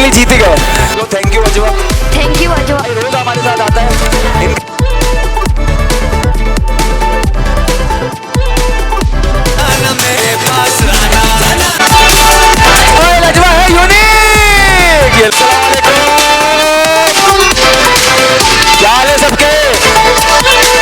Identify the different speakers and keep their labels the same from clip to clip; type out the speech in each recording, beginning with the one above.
Speaker 1: Finally जीत गए। तो thank you Ajwa.
Speaker 2: Thank you Ajwa.
Speaker 1: रोज हमारे साथ आता है। अजवा है यूनिक। क्या हाल है सबके?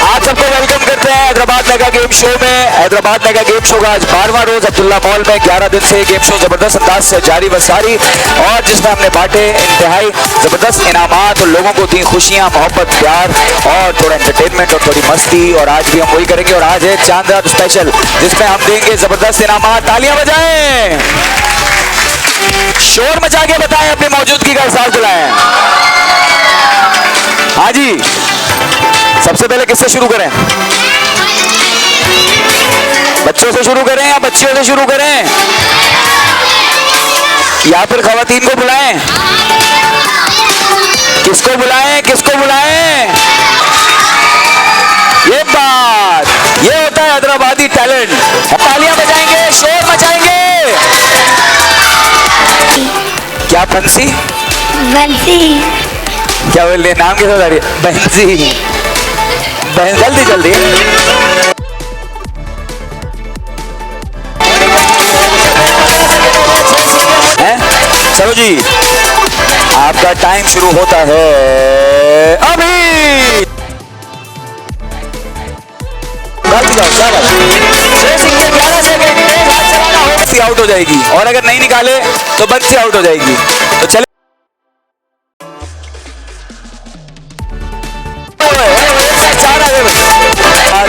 Speaker 1: आप सबको वेलकम करते हैं हैदराबाद मेगा गेम शो में। हैदराबाद मेगा गेम शो का आज 12वां रोज अब्दुल्ला मॉल में 11 दिन से गेम शो जबरदस्त अंदाज से जारी व सारी, और जिसमें हमने बांटे इंतहाई जबरदस्त इनामात और लोगों को दी खुशियां, मोहब्बत, प्यार और थोड़ा एंटरटेनमेंट और थोड़ी मस्ती। और आज भी हम वही करेंगे। और आज है चांद रात स्पेशल, जिसमें हम देंगे जबरदस्त इनामात। तालियां बजाएं, शोर मचा के बताएं, अपनी मौजूदगी का एहसास दिलाएं। हाँ जी, सबसे पहले किससे शुरू करें? बच्चों से शुरू करें या बच्चियों से शुरू करें, या फिर खवातीन को बुलाएं? किसको बुलाएं, किसको बुलाएं? ये बात, ये होता है हैदराबादी टैलेंट। तालियां बजाएंगे, शोर मचाएंगे। क्या बंसी?
Speaker 2: बंसी।
Speaker 1: क्या बोल रहे, नाम कैसा था? बंसी। जल्दी जल्दी। चलो जी, आपका टाइम शुरू होता है अभी। आउट हो जाएगी, और अगर नहीं निकाले तो बंसी आउट हो जाएगी। तो चले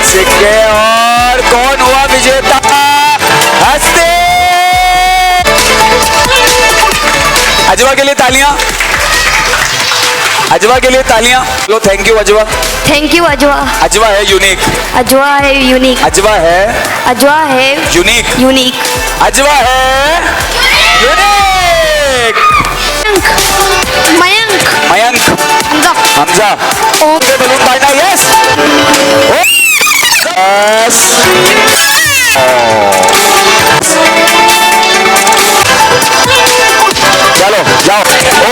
Speaker 1: सिक्के, और कौन हुआ विजेता? हंसते। अजवा के लिए तालियां, अजवा के लिए तालियां। लो thank you Ajwa.
Speaker 2: Thank you Ajwa.
Speaker 1: Ajwa है यूनिक।
Speaker 2: अजवा है यूनिक।
Speaker 1: अजवा है,
Speaker 2: अजवा है
Speaker 1: यूनिक।
Speaker 2: यूनिक।
Speaker 1: अजवा है यूनिक।
Speaker 2: मयंक।
Speaker 1: मयंक। हमजा। बलून फाड़ना। Yes yes. चलो जाओ। ओ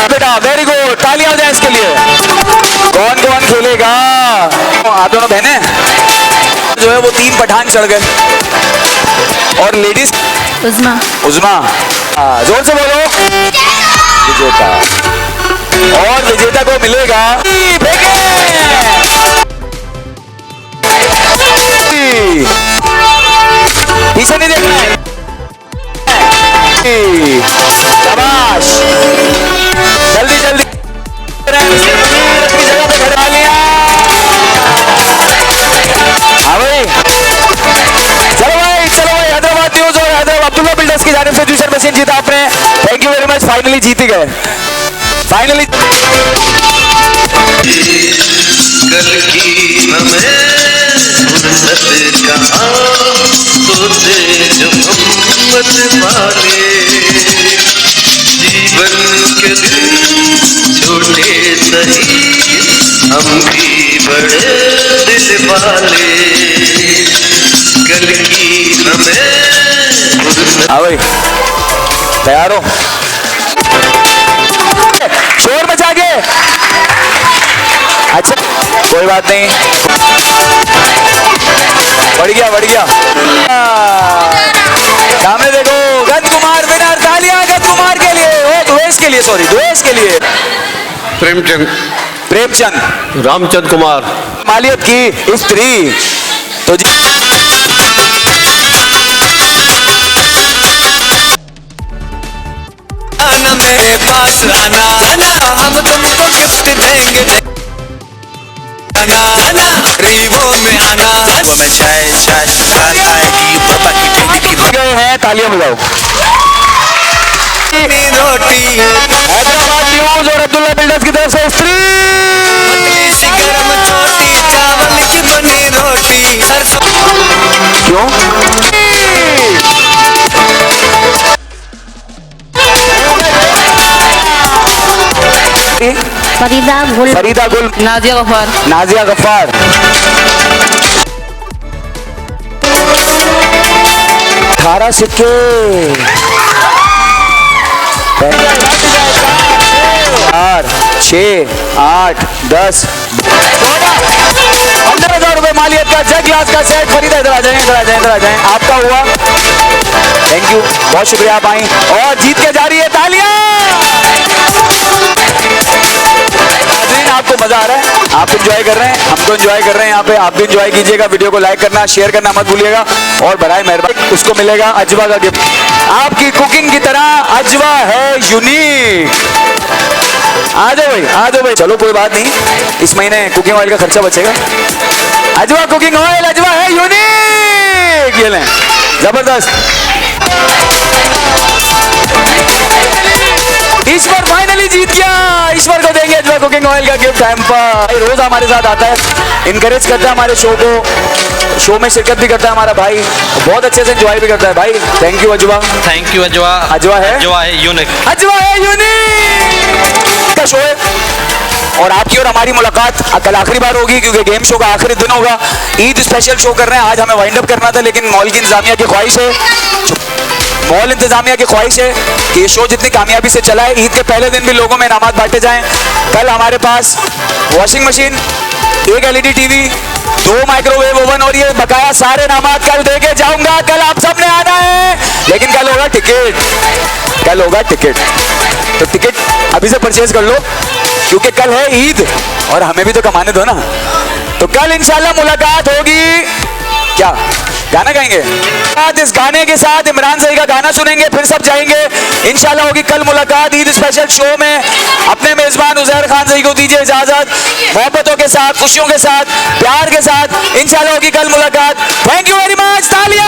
Speaker 1: बेटा, वेरी गुड, तालियां हो जाए इसके लिए। कौन कौन खेलेगा? आप दोनों बहनें जो है वो 3 पठान चढ़ गए। और लेडीज
Speaker 2: उज़मा।
Speaker 1: उज़मा, जोर से बोलो। विजेता, और विजेता को मिलेगा पीछे नहीं देखना है। शाबाश, जल्दी जल्दी अपनी जगह पे खड़ा लिया। हाँ भाई, चलो भाई, चलो भाई। हैदराबाद न्यूज और हैदराबाद अब्दुल्ला बिल्डर्स की जानिब से जूसर मशीन जीता आपने। Thank you very much. Finally जीत गए, फाइनली।
Speaker 3: कल की हमें फुर्सत कहाँ, सोते जो मोहब्बत वाले, जीवन के दिन छोटे सही, हम भी बड़े दिल वाले। कल की हमें फुर्सत।
Speaker 1: हाँ भाई, तैयार हो? शोर मचा के। अच्छा कोई बात नहीं, बढ़ गया बढ़ गया। सामने देखो, गंज कुमार विनर। तालियां गंज कुमार के लिए। ओ द्वेष के लिए, सॉरी द्वेष के लिए।
Speaker 4: प्रेमचंद।
Speaker 1: प्रेमचंद।
Speaker 4: रामचंद कुमार।
Speaker 1: मालियत की स्त्री। तो जी
Speaker 3: मेरे पास आना, हम तुमको गिफ्ट देंगे। आना रीवो में आना, वो में चाय चाय बात आएगी, पापा की टिंडी की
Speaker 1: गए हैं। तालियां बजाओ।
Speaker 3: रोटी।
Speaker 1: हैदराबाद न्यूज और अब्दुल्ला बिल्डर्स की तरफ से स्त्री।
Speaker 3: सी गरम छोटी, चावल की बनी रोटी।
Speaker 1: क्यों?
Speaker 2: फरीदा गुल।
Speaker 1: फरीदा गुल।
Speaker 2: नाजिया गफार।
Speaker 1: नाजिया गफ्फार। 18 सिक्के। 4 6 8 10 15,000 रुपए मालियत का जग ग्लास का सेट खरीदा। इधर आ जाएं, इधर आ जाएं, इधर आ जाएं। आपका हुआ, थैंक यू, बहुत शुक्रिया आप आई और जीत के जा रही है तालियां। नाज़रीन, आपको मजा आ रहा है, आप एंजॉय कर रहे हैं, हमको एंजॉय कर रहे हैं यहाँ पे। आप भी एंजॉय कीजिएगा, वीडियो को लाइक करना, शेयर करना मत भूलिएगा और बराए मेहरबानी उसको मिलेगा अजवा का गिफ्ट। आपकी कुकिंग की तरह अजवा है यूनिक। आ जाओ भाई, आ जाओ भाई। चलो कोई बात नहीं, इस महीने कुकिंग ऑयल का खर्चा बचेगा। अजवा कुकिंग ऑयल, अजवा है यूनिक। ये लें, जबरदस्त। ईश्वर फाइनली जीत गया। ईश्वर को देंगे अजवा कुकिंग ऑयल का गिफ्ट। टाइम पर रोज हमारे साथ आता है, इनकरेज करता है हमारे शो को, शो में शिरकत भी करता है हमारा भाई, बहुत अच्छे से एंजॉय भी करता है भाई। Thank you Ajwa.
Speaker 3: Thank you Ajwa.
Speaker 1: Ajwa है,
Speaker 3: अजवा है यूनिक।
Speaker 1: अजवा है यूनिक का शो है और आपकी और हमारी मुलाकात कल आखिरी बार होगी क्योंकि गेम शो का आखिरी दिन होगा। ईद स्पेशल शो कर रहे हैं आज, हमें वाइंड अप करना था लेकिन मॉल की इंतजामिया की ख्वाहिश है, मॉल इंतजामिया की ख्वाहिश है कि ये शो जितनी कामयाबी से चला है, ईद के पहले दिन भी लोगों में इनामात बांटे जाएं। कल हमारे पास वॉशिंग मशीन, एक एलईडी टीवी, 2 माइक्रोवेव ओवन और ये बकाया सारे इनामात कल दे के जाऊंगा। कल आप सबने आना है, लेकिन कल होगा टिकट, कल होगा टिकट। तो टिकट अभी से परचेज कर लो क्योंकि कल है ईद और हमें भी तो कमाने दो ना। तो कल इंशाल्लाह मुलाकात होगी। क्या गाना गाएंगे? इस गाने के साथ इमरान सही का गाना सुनेंगे, फिर सब जाएंगे। इंशाल्लाह होगी कल मुलाकात ईद स्पेशल शो में। अपने मेजबान उजैर खान सही को दीजिए इजाजत, मोहब्बतों के साथ, खुशियों के साथ, प्यार के साथ। इंशाल्लाह होगी कल मुलाकात। Thank you very much. तालियां।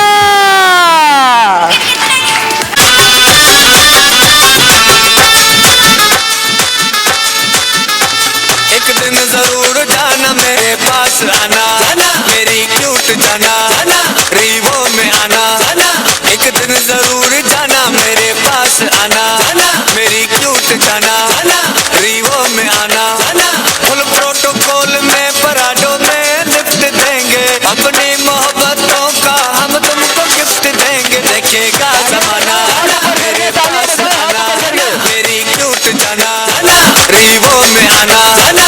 Speaker 3: एक दिन जरूर जाना मेरे पास आना, मेरी क्यूट जाना, रीवो में आना। एक दिन जरूर जाना मेरे पास आना, मेरी क्यूट जाना।